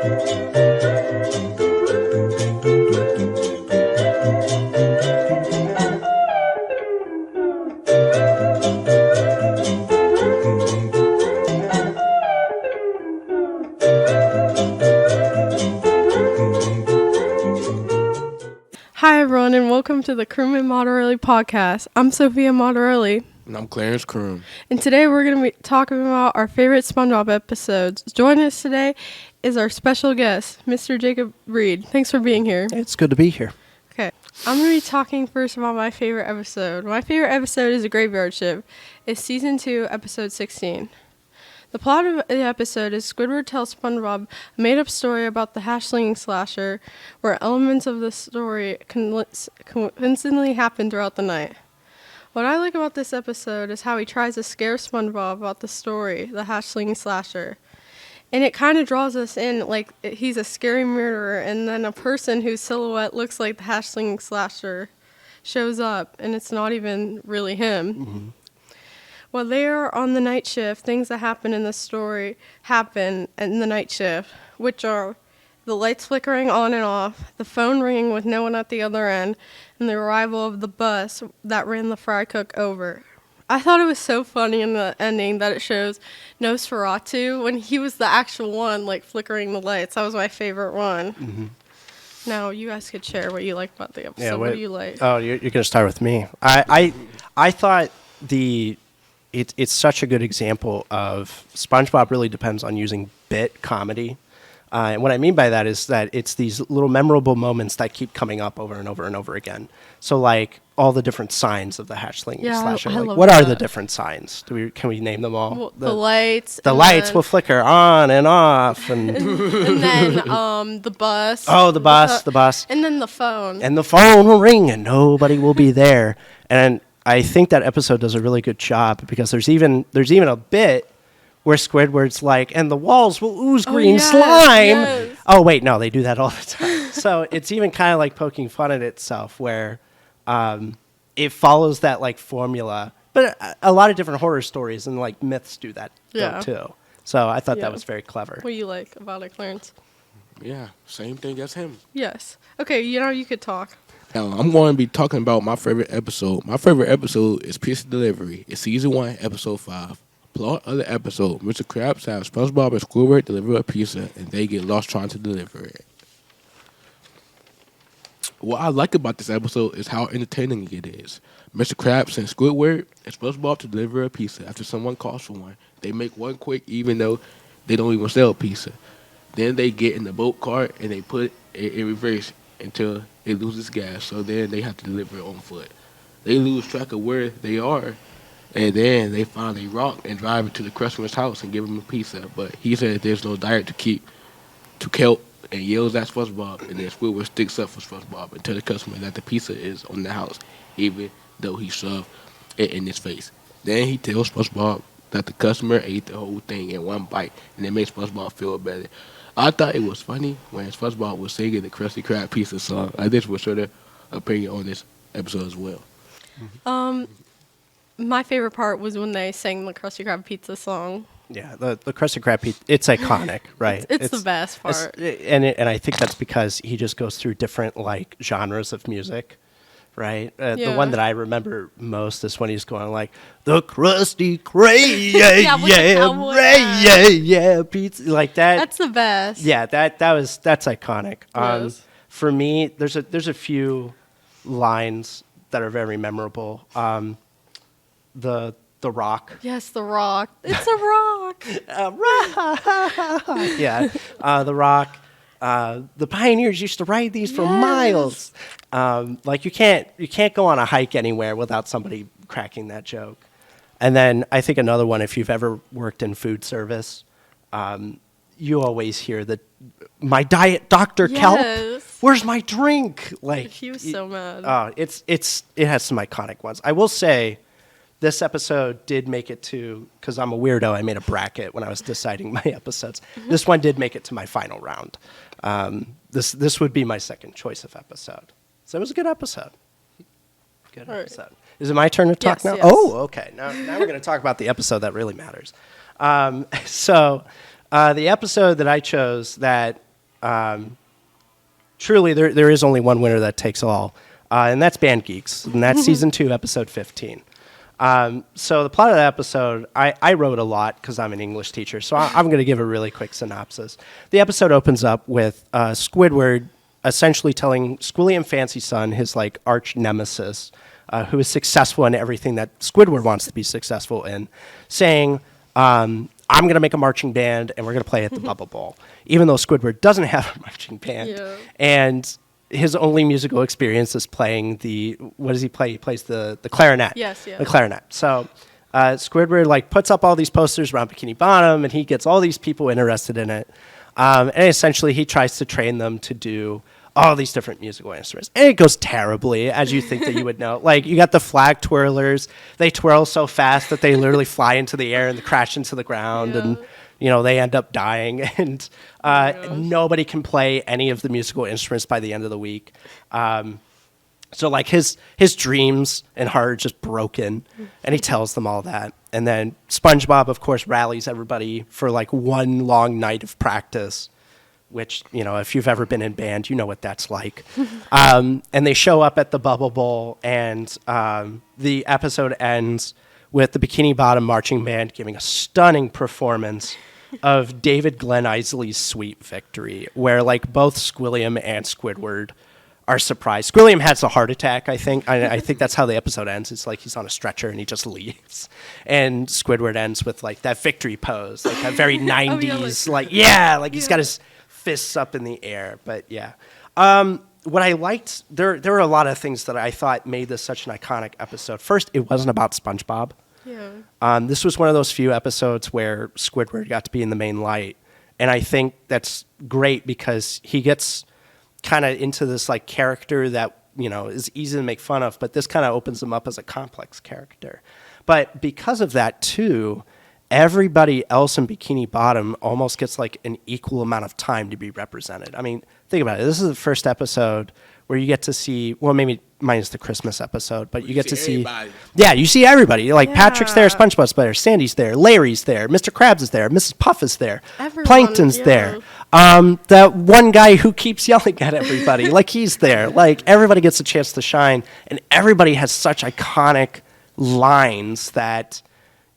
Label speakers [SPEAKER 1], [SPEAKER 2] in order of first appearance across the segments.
[SPEAKER 1] Hi, everyone, and welcome to the Croom and Moderelli podcast. I'm Sophia Moderelli.
[SPEAKER 2] And I'm Clarence Croom.
[SPEAKER 1] And today we're going to be talking about our favorite SpongeBob episodes. Joining us today is our special guest, Mr. Jacob Reed. Thanks for being here.
[SPEAKER 3] It's good to be here.
[SPEAKER 1] Okay. I'm going to be talking first about my favorite episode. My favorite episode is A Graveyard Shift. It's season 2, episode 16. The plot of the episode is Squidward tells SpongeBob a made-up story about the hash-slinging slasher, where elements of the story convincingly happen throughout the night. What I like about this episode is how he tries to scare SpongeBob about the story, the hash-slinging slasher. And it kind of draws us in like he's a scary murderer, and then a person whose silhouette looks like the hash-slinging slasher shows up, and it's not even really him.
[SPEAKER 3] Mm-hmm.
[SPEAKER 1] While they are on the night shift, things that happen in the story happen in the night shift, which are the lights flickering on and off, the phone ringing with no one at the other end, and the arrival of the bus that ran the fry cook over. I thought it was so funny in the ending that it shows Nosferatu when he was the actual one, like, flickering the lights. That was my favorite one.
[SPEAKER 3] Mm-hmm.
[SPEAKER 1] Now, you guys could share what you liked about the episode. Yeah, what do you like?
[SPEAKER 3] Oh, you're going to start with me. I thought it's such a good example of SpongeBob really depends on using bit comedy. And what I mean by that is that it's these little memorable moments that keep coming up over and over and over again. So, like, all the different signs of the hash-slinging slasher.
[SPEAKER 1] I
[SPEAKER 3] like,
[SPEAKER 1] love
[SPEAKER 3] what
[SPEAKER 1] that.
[SPEAKER 3] are the different signs? Can we name them all?
[SPEAKER 1] Well, the lights.
[SPEAKER 3] The lights will flicker on and off. And
[SPEAKER 1] then the bus.
[SPEAKER 3] Oh, the bus.
[SPEAKER 1] And then the phone.
[SPEAKER 3] And the phone will ring and nobody will be there. And I think that episode does a really good job because there's even a bit where Squidward's like, and the walls will ooze green slime. Yes. Oh, wait, no, they do that all the time. So it's even kind of like poking fun at itself where it follows that like formula. But a lot of different horror stories and like myths do that too. So I thought that was very clever.
[SPEAKER 1] What do you like about it, Clarence?
[SPEAKER 2] Yeah, same thing as him.
[SPEAKER 1] Yes. Okay, you could talk.
[SPEAKER 2] Now, I'm going to be talking about my favorite episode. My favorite episode is Pizza Delivery. It's season 1, episode 5. Plot of the episode: Mr. Krabs have SpongeBob and Squidward deliver a pizza, and they get lost trying to deliver it. What I like about this episode is how entertaining it is. Mr. Krabs and Squidward and SpongeBob to deliver a pizza after someone calls for one. They make one quick, even though they don't even sell pizza. Then they get in the boat cart and they put it in reverse until it loses gas. So then they have to deliver it on foot. They lose track of where they are. And then they find a rock and drive it to the customer's house and give him a pizza. But he said there's no diet to kelp and yells at SpongeBob. And then Squidward sticks up for SpongeBob and tell the customer that the pizza is on the house, even though he shoved it in his face. Then he tells SpongeBob that the customer ate the whole thing in one bite, and it makes SpongeBob feel better. I thought it was funny when SpongeBob was singing the Krusty Krab pizza song. This was sort of opinion on this episode as well.
[SPEAKER 1] My favorite part was when they sang the Krusty Krab pizza song.
[SPEAKER 3] Yeah, the Krusty Krab pizza, it's iconic, right?
[SPEAKER 1] It's the best part.
[SPEAKER 3] And I think that's because he just goes through different, like, genres of music, right? The one that I remember most is when he's going like, the Krusty Krab, yeah, pizza, like that.
[SPEAKER 1] That's the best.
[SPEAKER 3] Yeah, that's iconic.
[SPEAKER 1] Yes.
[SPEAKER 3] For me, there's a few lines that are very memorable. The Rock.
[SPEAKER 1] Yes, The Rock. It's a rock.
[SPEAKER 3] A rock. Yeah, The Rock. The pioneers used to ride these for miles. Like you can't go on a hike anywhere without somebody cracking that joke. And then I think another one, if you've ever worked in food service, you always hear my diet Dr. Kelp. Where's my drink? Like
[SPEAKER 1] he was so mad.
[SPEAKER 3] It has some iconic ones. I will say, this episode did make it to, because I'm a weirdo, I made a bracket when I was deciding my episodes. This one did make it to my final round. This would be my second choice of episode. So it was a good episode. Good episode. Right. Is it my turn to talk now?
[SPEAKER 1] Yes.
[SPEAKER 3] Oh, okay. Now we're going to talk about the episode that really matters. So the episode that I chose that truly, there is only one winner that takes all, and that's Band Geeks, and that's season 2, episode 15. So the plot of the episode, I wrote a lot because I'm an English teacher, so I'm going to give a really quick synopsis. The episode opens up with Squidward essentially telling Squilliam Fancy Son, his like arch nemesis, who is successful in everything that Squidward wants to be successful in, saying, I'm going to make a marching band and we're going to play at the Bubble Bowl, even though Squidward doesn't have a marching band.
[SPEAKER 1] Yeah.
[SPEAKER 3] And his only musical experience is playing what does he play? He plays the clarinet.
[SPEAKER 1] Yes, yeah.
[SPEAKER 3] The clarinet. So Squidward like puts up all these posters around Bikini Bottom and he gets all these people interested in it. And essentially he tries to train them to do all these different musical instruments. And it goes terribly, as you think that you would know. Like, you got the flag twirlers. They twirl so fast that they literally fly into the air and crash into the ground. And, they end up dying. And nobody can play any of the musical instruments by the end of the week. So, like, his dreams and heart are just broken. And he tells them all that. And then SpongeBob, of course, rallies everybody for, like, one long night of practice, which, if you've ever been in band, you know what that's like. And they show up at the Bubble Bowl, and the episode ends with the Bikini Bottom marching band giving a stunning performance of David Glenn Isley's Sweet Victory, where, like, both Squilliam and Squidward are surprised. Squilliam has a heart attack, I think. I think that's how the episode ends. It's like he's on a stretcher and he just leaves. And Squidward ends with, like, that victory pose, like that very 90s, he's got his fists up in the air. But yeah, what I liked, there were a lot of things that I thought made this such an iconic episode. First, it wasn't about SpongeBob.
[SPEAKER 1] Yeah.
[SPEAKER 3] This was one of those few episodes where Squidward got to be in the main light, and I think that's great because he gets kind of into this like character that is easy to make fun of, but this kind of opens him up as a complex character. But because of that too, everybody else in Bikini Bottom almost gets like an equal amount of time to be represented. I mean, think about it. This is the first episode where you get to see, well, maybe minus the Christmas episode, but you get to see, you see everybody. Like Patrick's there, SpongeBob's there, Sandy's there, Larry's there, Mr. Krabs is there, Mrs. Puff is there, Plankton's there. That one guy who keeps yelling at everybody, like he's there. Like everybody gets a chance to shine, and everybody has such iconic lines that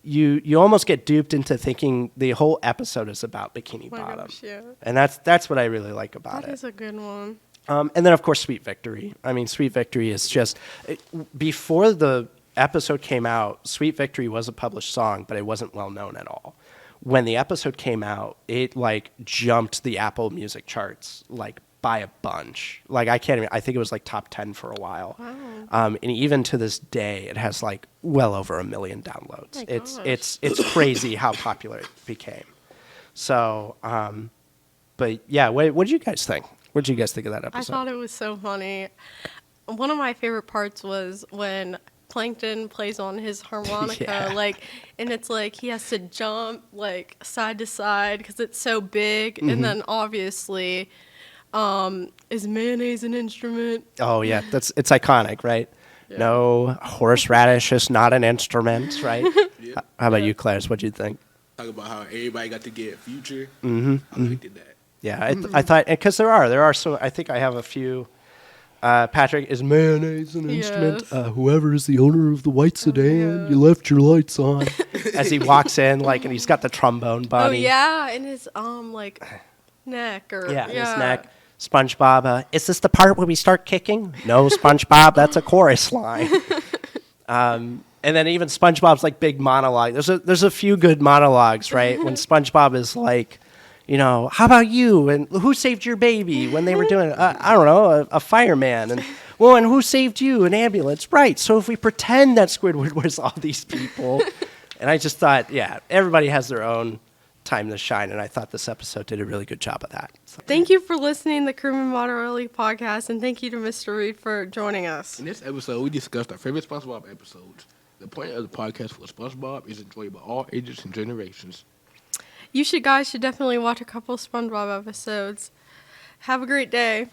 [SPEAKER 3] you almost get duped into thinking the whole episode is about Bikini Bottom.
[SPEAKER 1] Gosh, yeah.
[SPEAKER 3] And that's what I really like about it.
[SPEAKER 1] That is a good one.
[SPEAKER 3] And then, of course, Sweet Victory. I mean, Sweet Victory is just... before the episode came out, Sweet Victory was a published song, but it wasn't well known at all. When the episode came out, it, like, jumped the Apple Music charts, like, by a bunch. Like, I think it was, like, top 10 for a while.
[SPEAKER 1] Wow.
[SPEAKER 3] And even to this day, it has, like, well over 1 million downloads. It's crazy how popular it became. So, but, yeah, what did you guys think? What did you guys think of that episode?
[SPEAKER 1] I thought it was so funny. One of my favorite parts was when Plankton plays on his harmonica, and it's like he has to jump like side to side because it's so big, and then obviously, is mayonnaise an instrument?
[SPEAKER 3] Oh yeah, it's iconic, right? Yeah. No, horseradish is not an instrument, right? Yeah. How about you, Claire? What'd you think?
[SPEAKER 2] Talk about how everybody got to get Future.
[SPEAKER 3] Mm-hmm.
[SPEAKER 2] How they did that.
[SPEAKER 3] Yeah, I thought, because there are some, I think I have a few. Patrick, is mayonnaise an instrument? Whoever is the owner of the white sedan, you left your lights on. As he walks in, and he's got the trombone bunny.
[SPEAKER 1] Oh, yeah, in his, neck. His
[SPEAKER 3] neck. SpongeBob, is this the part where we start kicking? No, SpongeBob, that's a chorus line. And then even SpongeBob's, big monologue. There's a few good monologues, right? When SpongeBob is like, how about you? And who saved your baby when they were doing, I don't know, a fireman? And, well, and who saved you? An ambulance. Right. So if we pretend that Squidward was all these people. And I just thought, everybody has their own time to shine. And I thought this episode did a really good job of that. So.
[SPEAKER 1] Thank you for listening to the Crewman Moderately podcast. And thank you to Mr. Reed for joining us.
[SPEAKER 2] In this episode, we discussed our favorite SpongeBob episodes. The point of the podcast for SpongeBob is enjoyed by all ages and generations.
[SPEAKER 1] You guys should definitely watch a couple SpongeBob episodes. Have a great day.